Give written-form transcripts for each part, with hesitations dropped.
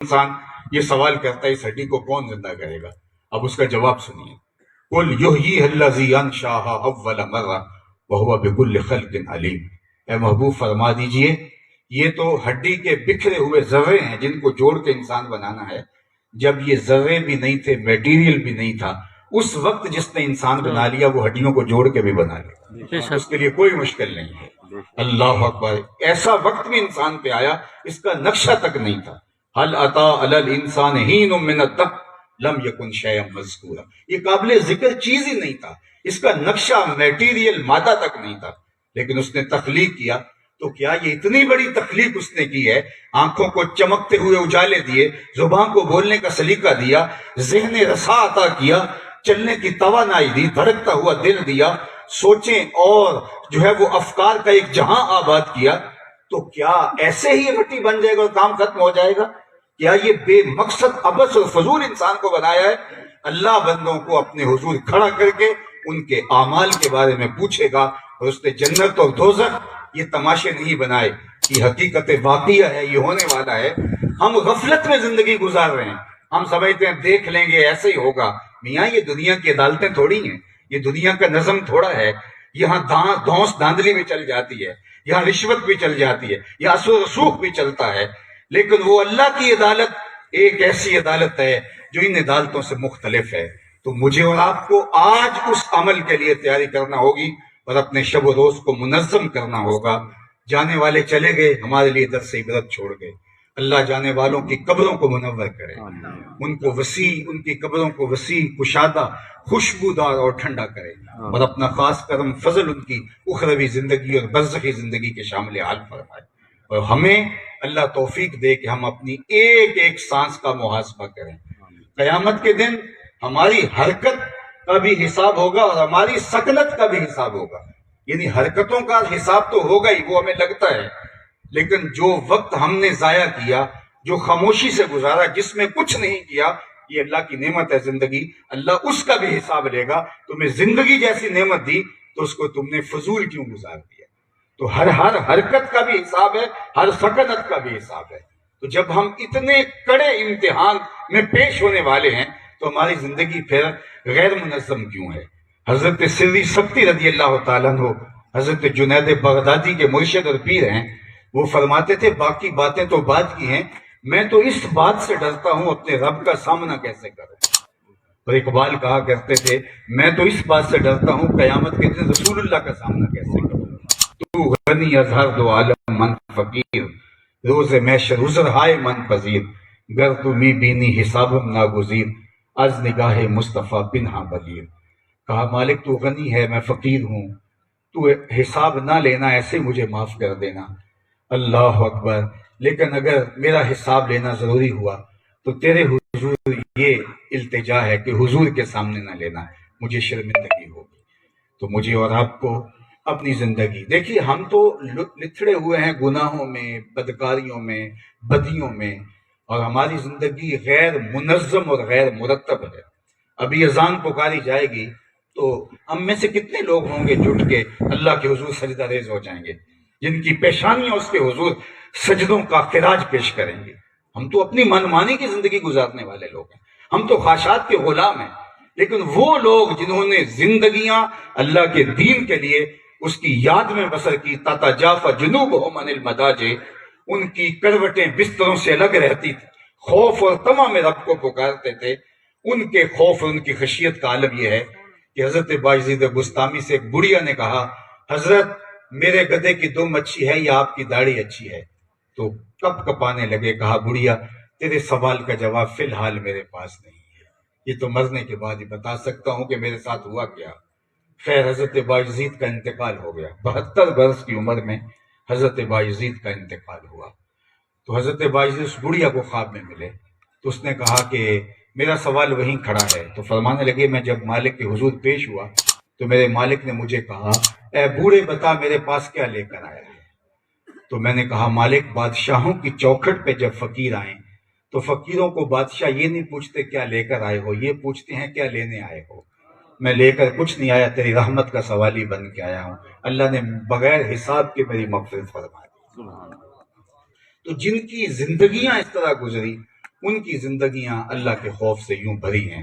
انسان یہ سوال کرتا ہے اس ہڈی کو کون زندہ کرے گا؟ اب اس کا جواب سنیے، قل یحییھا الذی انشأھا اول مرہ وہو بکل خلق علیم۔ اے محبوب فرما دیجئے یہ تو ہڈی کے بکھرے ہوئے ذرے ہیں جن کو جوڑ کے انسان بنانا ہے۔ جب یہ ذرے بھی نہیں تھے، میٹیریل بھی نہیں تھا، اس وقت جس نے انسان بنا لیا وہ ہڈیوں کو جوڑ کے بھی بنا لیا، اس کے لیے کوئی مشکل نہیں ہے۔ اللہ اکبر، ایسا وقت بھی انسان پہ آیا اس کا نقشہ تک نہیں تھا۔ هل اتی علی الانسان حین من الدہر لم یکن شیئا مذکورا، یہ قابل ذکر چیز ہی نہیں تھا، اس کا نقشہ میٹیریل مادہ تک نہیں تھا، لیکن اس نے تخلیق کیا۔ تو کیا یہ اتنی بڑی تخلیق اس نے کی ہے؟ آنکھوں کو چمکتے ہوئے اجالے دیے، زبان کو بولنے کا سلیقہ دیا، ذہن رسا عطا کیا، چلنے کی توانائی دی، دھڑکتا ہوا دل دیا، سوچیں اور جو ہے وہ افکار کا ایک جہاں آباد کیا۔ تو کیا ایسے ہی مٹی بن جائے گا اور کام ختم ہو جائے گا؟ کیا یہ بے مقصد عبث اور فضول انسان کو بنایا ہے؟ اللہ بندوں کو اپنے حضور کھڑا کر کے ان کے اعمال کے بارے میں پوچھے گا، اور اس نے جنت اور دوزخ یہ تماشے نہیں بنائے، یہ حقیقت واقعہ ہے، یہ ہونے والا ہے۔ ہم غفلت میں زندگی گزار رہے ہیں، ہم سمجھتے ہیں دیکھ لیں گے ایسے ہی ہوگا۔ میاں یہ دنیا کی عدالتیں تھوڑی ہیں، یہ دنیا کا نظم تھوڑا ہے۔ یہاں دھونس دھاندلی بھی چل جاتی ہے، یہاں رشوت بھی چل جاتی ہے، یہاں اثر رسوخ بھی چلتا ہے، لیکن وہ اللہ کی عدالت ایک ایسی عدالت ہے جو ان عدالتوں سے مختلف ہے۔ تو مجھے اور آپ کو آج اس عمل کے لیے تیاری کرنا ہوگی اور اپنے شب و روز کو منظم کرنا ہوگا۔ جانے والے چلے گئے، ہمارے لیے درس عبرت چھوڑ گئے۔ اللہ جانے والوں کی قبروں کو منور کرے، ان کو وسیع، ان کی قبروں کو وسیع، کشادہ، خوشبودار اور ٹھنڈا کرے، اور اپنا خاص کرم فضل ان کی اخروی زندگی اور برزخی زندگی کے شامل حال فرمائے، اور ہمیں اللہ توفیق دے کہ ہم اپنی ایک ایک سانس کا محاسبہ کریں۔ قیامت کے دن ہماری حرکت کا بھی حساب ہوگا اور ہماری سکنت کا بھی حساب ہوگا، یعنی حرکتوں کا حساب تو ہوگا ہی، وہ ہمیں لگتا ہے، لیکن جو وقت ہم نے ضائع کیا، جو خاموشی سے گزارا، جس میں کچھ نہیں کیا، یہ اللہ کی نعمت ہے زندگی، اللہ اس کا بھی حساب لے گا۔ تمہیں زندگی جیسی نعمت دی تو اس کو تم نے فضول کیوں گزار دیا؟ تو ہر حرکت کا بھی حساب ہے، ہر سکنت کا بھی حساب ہے۔ تو جب ہم اتنے کڑے امتحان میں پیش ہونے والے ہیں تو ہماری زندگی پھر غیر منظم کیوں ہے؟ حضرت سری سبتی رضی اللہ تعالیٰ عنہ حضرت جنید بغدادی کے مرشد اور پیر ہیں، وہ فرماتے تھے باقی باتیں تو بات کی ہیں، میں تو اس بات سے ڈرتا ہوں اپنے رب کا سامنا کیسے کروں۔ اور اقبال کہا کرتے تھے میں تو اس بات سے ڈرتا ہوں قیامت کے دن رسول اللہ کا سامنا کیسے کروں۔ تو غنی از ہر دو عالم من فقیر، روز محشر عذر ہائے من پذیر، گر تو می بینی حسابم ناگزیر، از نگاہ مصطفیٰ پنہا بلیر۔ کہا مالک تو غنی ہے، میں فقیر ہوں، تو حساب نہ لینا، ایسے مجھے معاف کر دینا۔ اللہ اکبر، لیکن اگر میرا حساب لینا ضروری ہوا تو تیرے حضور یہ التجا ہے کہ حضور کے سامنے نہ لینا، مجھے شرمندگی ہوگی۔ تو مجھے اور آپ کو اپنی زندگی دیکھیے، ہم تو لتھڑے ہوئے ہیں گناہوں میں، بدکاریوں میں، بدیوں میں، اور ہماری زندگی غیر منظم اور غیر مرتب ہے۔ ابھی اذان پکاری جائے گی تو ہم میں سے کتنے لوگ ہوں گے جٹ کے اللہ کے حضور سجدہ ریز ہو جائیں گے، جن کی پیشانیاں اس کے حضور سجدوں کا خراج پیش کریں گے۔ ہم تو اپنی منمانی کی زندگی گزارنے والے لوگ ہیں، ہم تو خواہشات کے غلام ہیں، لیکن وہ لوگ جنہوں نے زندگیاں اللہ کے دین کے لیے اس کی یاد میں بسر کی، تتجافی جنوبہم عن المضاجع، ان کی کروٹیں بستروں سے الگ رہتی تھی، خوف اور طمع میں رب کو پکارتے تھے۔ ان کے خوف اور ان کی خشیت کا عالم یہ ہے کہ حضرت بایزید بستامی سے ایک بڑھیا نے کہا حضرت میرے گدھے کی دم اچھی ہے یا آپ کی داڑھی اچھی ہے؟ تو کپ کپانے لگے، کہا بڑھیا تیرے سوال کا جواب فی الحال میرے پاس نہیں ہے، یہ تو مرنے کے بعد ہی بتا سکتا ہوں کہ میرے ساتھ ہوا کیا۔ خیر حضرت بایزید کا انتقال ہو گیا، 72 برس کی عمر میں حضرت بایزید کا انتقال ہوا۔ تو حضرت بایزید اس بڑھیا کو خواب میں ملے، تو اس نے کہا کہ میرا سوال وہیں کھڑا ہے۔ تو فرمانے لگے میں جب مالک کے حضور پیش ہوا تو میرے مالک نے مجھے کہا اے بوڑھے بتا میرے پاس کیا لے کر آیا ہے؟ تو میں نے کہا مالک بادشاہوں کی چوکھٹ پہ جب فقیر آئیں تو فقیروں کو بادشاہ یہ نہیں پوچھتے کیا لے کر آئے ہو، یہ پوچھتے ہیں کیا لینے آئے ہو۔ میں لے کر کچھ نہیں آیا، تیری رحمت کا سوالی بن کے آیا ہوں، اللہ نے بغیر حساب کے میری مغفرت فرما دی۔ تو جن کی زندگیاں اس طرح گزری ان کی زندگیاں اللہ کے خوف سے یوں بھری ہیں۔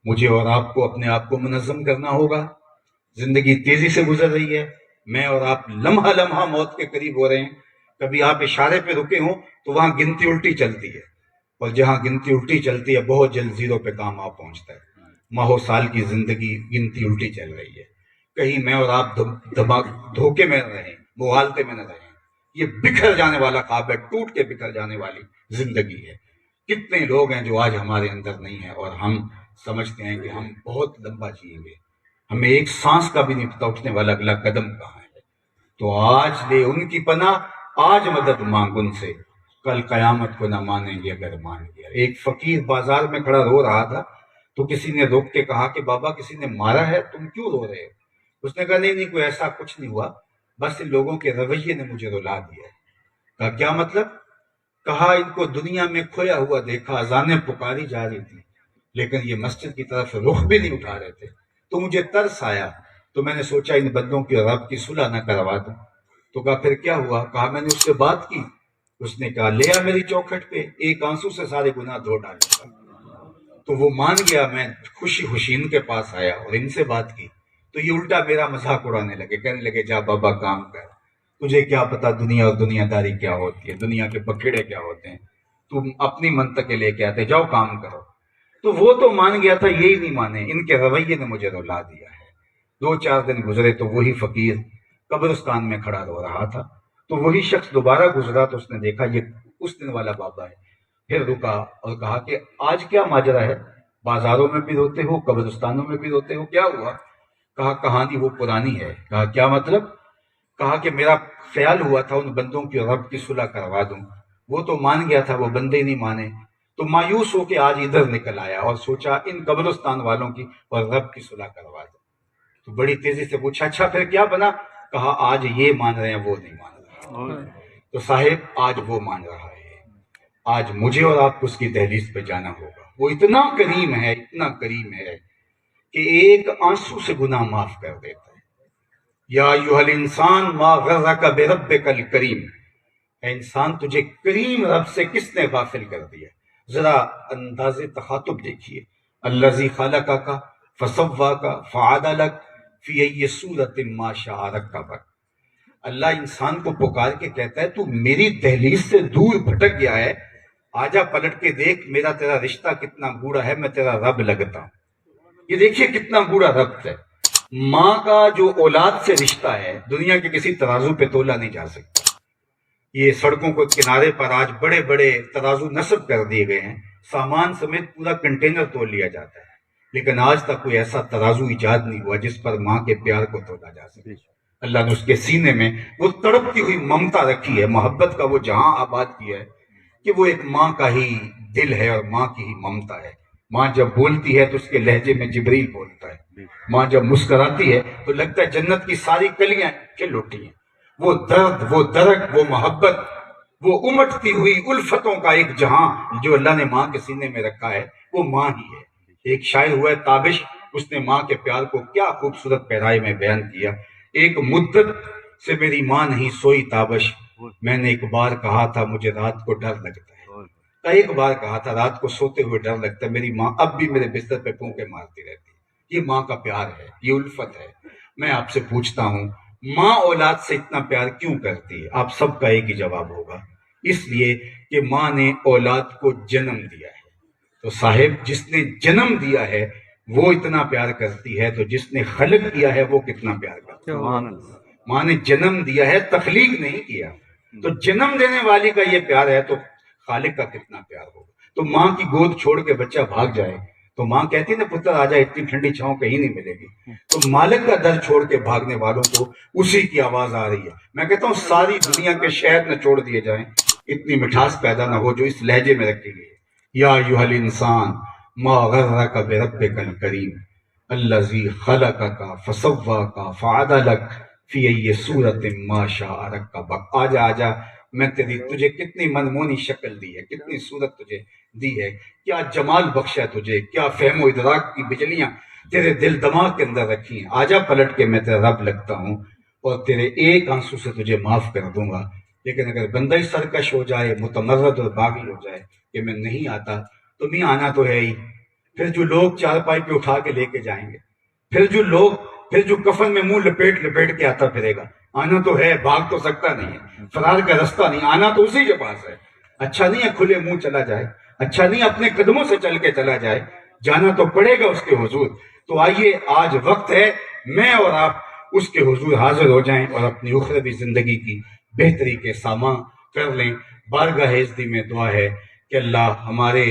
مجھے اور آپ کو اپنے آپ کو منظم کرنا ہوگا۔ زندگی تیزی سے گزر رہی ہے، میں اور آپ لمحہ لمحہ موت کے قریب ہو رہے ہیں۔ کبھی آپ اشارے پہ رکے ہوں تو وہاں گنتی الٹی چلتی ہے، اور جہاں گنتی الٹی چلتی ہے بہت جلد زیرو پہ کام آ پہنچتا ہے۔ ماہ سال کی زندگی گنتی الٹی چل رہی ہے، کہیں میں اور آپ دھوکے میں نہ رہیں، مغالطے میں نہ رہیں۔ یہ بکھر جانے والا خواب ہے، ٹوٹ کے بکھر جانے والی زندگی ہے۔ کتنے لوگ ہیں جو آج ہمارے اندر نہیں ہیں، اور ہم سمجھتے ہیں کہ ہم بہت لمبا جئیں گے، ہمیں ایک سانس کا بھی نہیں پتا اٹھنے والا اگلا قدم کہاں ہے۔ تو آج لے ان کی پناہ، آج مدد مانگ ان سے، کل قیامت کو نہ مانیں گے اگر مان گیا۔ ایک فقیر بازار میں کھڑا رو رہا تھا، تو کسی نے روک کے کہا کہ بابا کسی نے مارا ہے، تم کیوں رو رہے ہو؟ اس نے کہا نہیں کوئی ایسا کچھ نہیں ہوا، بس ان لوگوں کے رویے نے مجھے رلا دیا ہے۔ کہا کیا مطلب؟ کہا ان کو دنیا میں کھویا ہوا دیکھا، اذانیں پکاری جا رہی تھی، لیکن یہ مسجد کی طرف رخ بھی نہیں اٹھا رہے تھے، تو مجھے ترس آیا، تو میں نے سوچا ان بندوں کی رب کی صلح نہ کروا دوں۔ تو کہا پھر کیا ہوا؟ کہا میں نے اس سے بات کی، اس نے کہا لے آ میری چوکھٹ پہ، ایک آنسو سے سارے گناہ دھو ڈالے۔ تو وہ مان گیا، میں خوشی خوشی ان کے پاس آیا اور ان سے بات کی، تو یہ الٹا میرا مذاق اڑانے لگے، کہنے لگے جا بابا کام کر، تجھے کیا پتا دنیا اور دنیا داری کیا ہوتی ہے، دنیا کے بکھیڑے کیا ہوتے ہیں، تم اپنی منطقیں لے کے آتے، جاؤ کام کرو۔ تو وہ تو مان گیا تھا، یہی نہیں مانے، ان کے رویے نے مجھے رلا دیا ہے۔ 2-4 دن گزرے تو وہی فقیر قبرستان میں کھڑا رو رہا تھا، تو وہی شخص دوبارہ گزرا تو اس نے دیکھا یہ اس دن والا بابا ہے۔ پھر رکا اور کہا کہ آج کیا ماجرا ہے، بازاروں میں بھی روتے ہو، قبرستانوں میں بھی روتے ہو، کیا ہوا؟ کہا کہانی وہ پرانی ہے۔ کہا کیا مطلب؟ کہا کہ میرا خیال ہوا تھا ان بندوں کی رب کی صلح کروا دوں، وہ تو مان گیا تھا، وہ بندے نہیں مانے، تو مایوس ہو کے آج ادھر نکل آیا اور سوچا ان قبرستان والوں کی اور رب کی صلح کروا دوں۔ تو بڑی تیزی سے پوچھا اچھا پھر کیا بنا؟ کہا آج یہ مان رہے ہیں، وہ نہیں مان رہا۔ تو صاحب آج وہ مان رہا ہے، آج مجھے اور آپ کو اس کی دہلیز پہ جانا ہوگا۔ وہ اتنا کریم ہے، اتنا کریم ہے کہ ایک آنسو سے گناہ معاف کر دیتا ہے۔ یا ایھا الانسان ما غرک بربک الکریم، اے انسان تجھے کریم رب سے کس نے غافل کر دیا؟ ذرا انداز تخاطب دیکھیے، الذی خلقک فسواک فعدلک فی ای صورت ما شاء رکبک۔ اللہ انسان کو پکار کے کہتا ہے تو میری دہلیز سے دور بھٹک گیا ہے، آجا پلٹ کے دیکھ میرا تیرا رشتہ کتنا گوڑا ہے، میں تیرا رب لگتا ہوں۔ یہ دیکھیے کتنا گوڑا ربط ہے۔ ماں کا جو اولاد سے رشتہ ہے دنیا کے کسی ترازو پہ تولا نہیں جا سکتا۔ یہ سڑکوں کو کنارے پر آج بڑے بڑے ترازو نصب کر دیے گئے ہیں، سامان سمیت پورا کنٹینر تول لیا جاتا ہے، لیکن آج تک کوئی ایسا ترازو ایجاد نہیں ہوا جس پر ماں کے پیار کو تولا جا سکے۔ اللہ نے اس کے سینے میں وہ تڑپتی ہوئی ممتا رکھی ہے، محبت کا وہ جہاں آباد کیا ہے کہ وہ ایک ماں کا ہی دل ہے اور ماں کی ہی ممتا ہے۔ ماں جب بولتی ہے تو اس کے لہجے میں جبریل بولتا ہے، ماں جب مسکراتی ہے تو لگتا ہے جنت کی ساری کلیاں کھل اٹھی ہیں۔ وہ درد، وہ درک، وہ محبت، وہ امٹتی ہوئی الفتوں کا ایک جہاں جو اللہ نے ماں کے سینے میں رکھا ہے، وہ ماں ہی ہے۔ ایک شاعر ہوا ہے تابش، اس نے ماں کے پیار کو کیا خوبصورت پیرائے میں بیان کیا۔ ایک مدت سے میری ماں نہیں سوئی تابش، میں نے ایک بار کہا تھا مجھے رات کو ڈر لگتا ہے۔ ایک بار کہا تھا رات کو سوتے ہوئے ڈر لگتا ہے، میری ماں اب بھی میرے بستر پہ پھونکے مارتی رہتی ہے۔ یہ ماں کا پیار ہے، یہ الفت ہے۔ میں آپ سے پوچھتا ہوں ماں اولاد سے اتنا پیار کیوں کرتی ہے؟ آپ سب کا ایک ہی جواب ہوگا، اس لیے کہ ماں نے اولاد کو جنم دیا ہے۔ تو صاحب جس نے جنم دیا ہے وہ اتنا پیار کرتی ہے، تو جس نے خلق کیا ہے وہ کتنا پیار کرتی ہے؟ ماں نے جنم دیا ہے، تخلیق نہیں کیا، تو جنم دینے والی کا یہ پیار ہے تو خالق کا کتنا پیار ہوگا۔ تو ماں کی گود چھوڑ کے بچہ بھاگ جائے تو ماں کہتی ہے نا پتر آ جائے، اتنی ٹھنڈی چھاؤں کہیں نہیں ملے گی۔ تو مالک کا در چھوڑ کے بھاگنے والوں کو اسی کی آواز آ رہی ہے۔ میں کہتا ہوں ساری دنیا کے شہد نہ چھوڑ دیے جائیں، اتنی مٹھاس پیدا نہ ہو جو اس لہجے میں رکھی گئی ہے۔ یا ایھا الانسان ما غرک بربک الکریم الذی خلقک فسواک فعدلک فی ای صورت ما شاء رکبک۔ آجا آجا، میں تجھے کتنی منمونی شکل دی ہے، کتنی صورت تجھے دی ہے، کیا جمال بخشا ہے تجھے، کیا فہم و ادراک کی بجلیاں تیرے دل دماغ کے اندر رکھی ہیں۔ آجا پلٹ کے میں تیرا رب لگتا ہوں اور تیرے ایک آنسو سے تجھے معاف کر دوں گا۔ لیکن اگر بندہ ہی سرکش ہو جائے، متمرد اور باغی ہو جائے کہ میں نہیں آتا، تو نہیں آنا تو ہے ہی، پھر جو لوگ چارپائی پہ اٹھا کے لے کے جائیں گے، پھر جو کفن میں منہ لپیٹ لپیٹ کے آتا پھرے گا، آنا تو ہے، بھاگ تو سکتا نہیں ہے، فرار کا رستہ نہیں، آنا تو اسی کے پاس ہے۔ اچھا نہیں ہے کھلے منہ چلا جائے، اچھا نہیں اپنے قدموں سے چل کے چلا جائے، جانا تو پڑے گا اس کے حضور۔ تو آئیے آج وقت ہے میں اور آپ اس کے حضور حاضر ہو جائیں اور اپنی اخروی زندگی کی بہتری کے سامان کر لیں۔ بارگاہ عزتی میں دعا ہے کہ اللہ ہمارے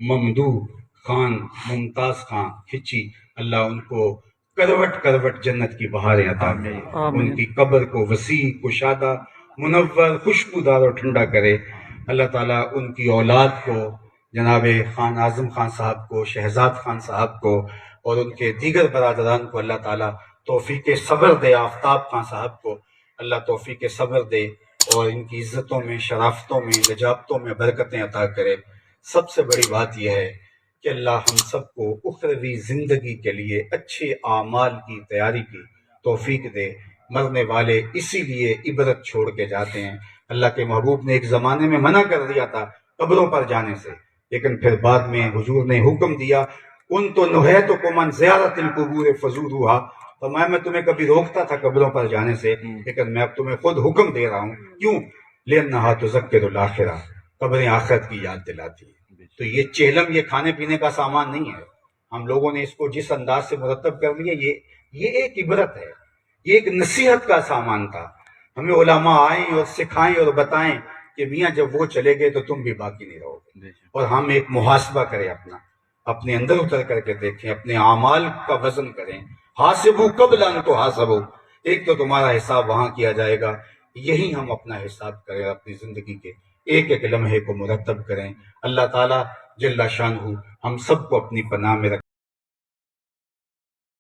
ممدوح خان ممتاز خان کھچی، اللہ ان کو کروٹ کروٹ جنت کی بہاریں عطا کرے، ان کی قبر کو وسیع کشادہ منور خوشبودار اور ٹھنڈا کرے۔ اللہ تعالیٰ ان کی اولاد کو، جناب خان اعظم خان صاحب کو، شہزاد خان صاحب کو اور ان کے دیگر برادران کو اللہ تعالیٰ توفیق صبر دے، آفتاب خان صاحب کو اللہ توفیق صبر دے اور ان کی عزتوں میں، شرافتوں میں، لجاپتوں میں برکتیں عطا کرے۔ سب سے بڑی بات یہ ہے کہ اللہ ہم سب کو اخروی زندگی کے لیے اچھے اعمال کی تیاری کی توفیق دے۔ مرنے والے اسی لیے عبرت چھوڑ کے جاتے ہیں۔ اللہ کے محبوب نے ایک زمانے میں منع کر دیا تھا قبروں پر جانے سے، لیکن پھر بعد میں حضور نے حکم دیا، کن تو نہیتکم عن زیارت القبور فزوروہا، فرمایا میں تمہیں کبھی روکتا تھا قبروں پر جانے سے، لیکن میں اب تمہیں خود حکم دے رہا ہوں۔ کیوں؟ لأنہا تذکر الآخرہ، قبریں آخرت کی یاد دلاتی ہیں۔ تو یہ چہلم، یہ کھانے پینے کا سامان نہیں ہے، ہم لوگوں نے اس کو جس انداز سے مرتب کر لیا، یہ ایک عبرت ہے، یہ ایک نصیحت کا سامان تھا۔ ہمیں علماء آئیں اور سکھائیں اور بتائیں کہ میاں جب وہ چلے گئے تو تم بھی باقی نہیں رہو گے، اور ہم ایک محاسبہ کریں، اپنے اندر اتر کر کے دیکھیں، اپنے اعمال کا وزن کریں۔ حاسبوا قبل ان تحاسبوا، ایک تو تمہارا حساب وہاں کیا جائے گا، یہی ہم اپنا حساب کریں، اپنی زندگی کے ایک ایک لمحے کو مرتب کریں۔ اللہ تعالیٰ جل شانہ ہم سب کو اپنی پناہ میں رکھیں۔